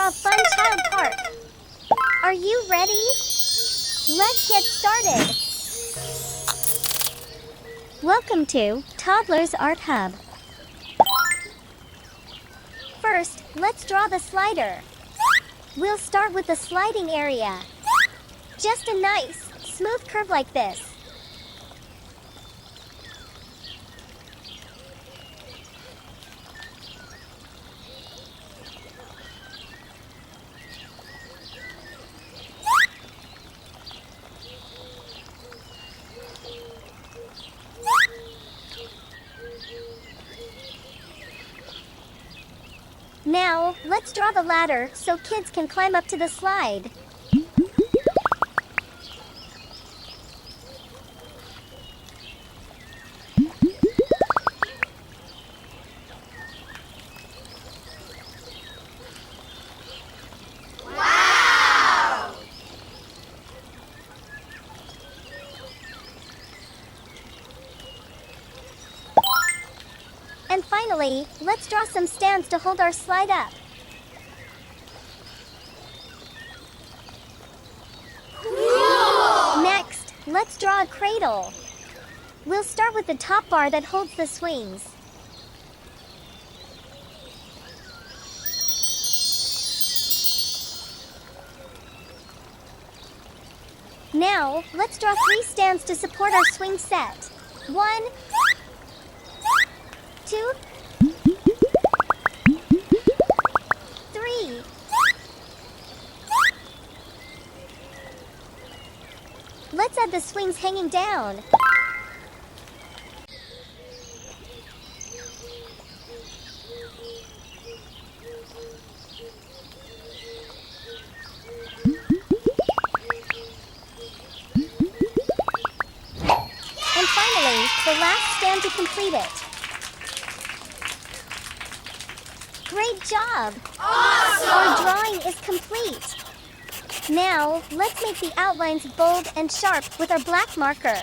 draw a fun child park. Are you ready? Let's get started. Welcome to Toddlers Art Hub. First, let's draw the slider. We'll start with the sliding area. Just a nice, smooth curve like this. Now, let's draw the ladder so kids can climb up to the slide. Wow! And finally, let's draw some stands to hold our slide up. Cool! Next, let's draw a cradle. We'll start with the top bar that holds the swings. Now, let's draw 3 stands to support our swing set. 1, 2, 3. Let's add the swings hanging down. And finally, the last stand to complete it. Great job! Awesome! Our drawing is complete. Now, let's make the outlines bold and sharp with our black marker.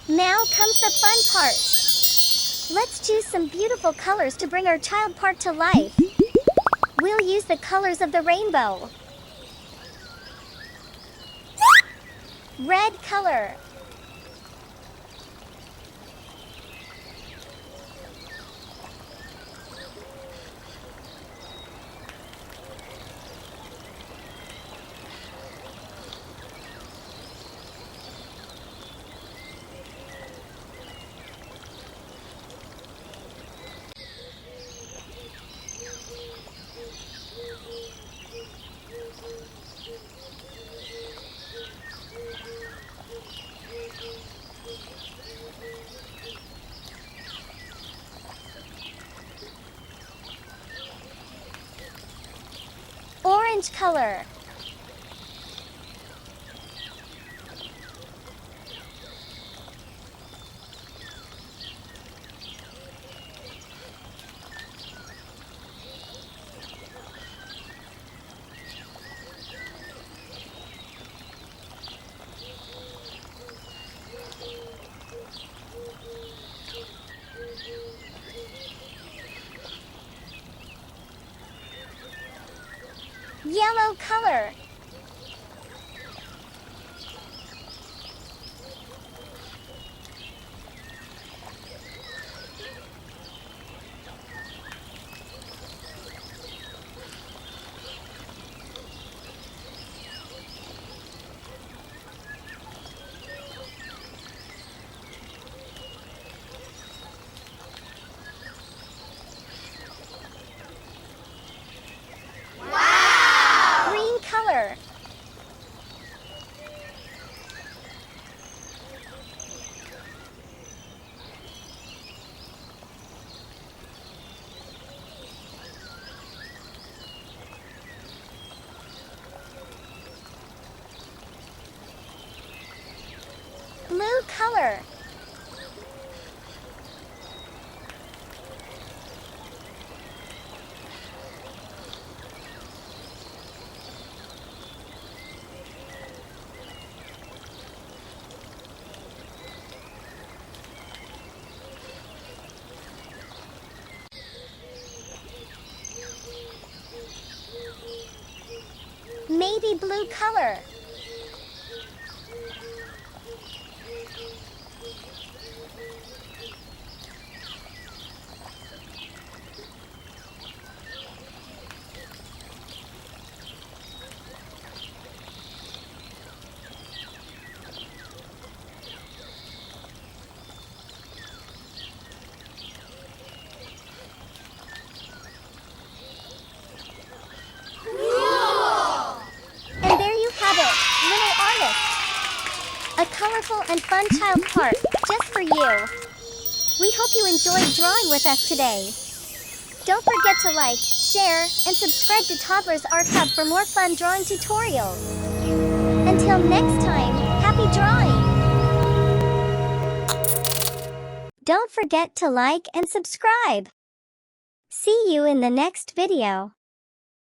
Now comes the fun part. Let's choose some beautiful colors to bring our child park to life. We'll use the colors of the rainbow. Red color. Orange color. Yellow color. blue color. Navy blue color. And there you have it, little artist. A colorful and fun child park, just for you. We hope you enjoyed drawing with us today. Don't forget to like, share, and subscribe to Toddlers Art Hub for more fun drawing tutorials. Until next time, happy drawing! Don't forget to like and subscribe. See you in the next video.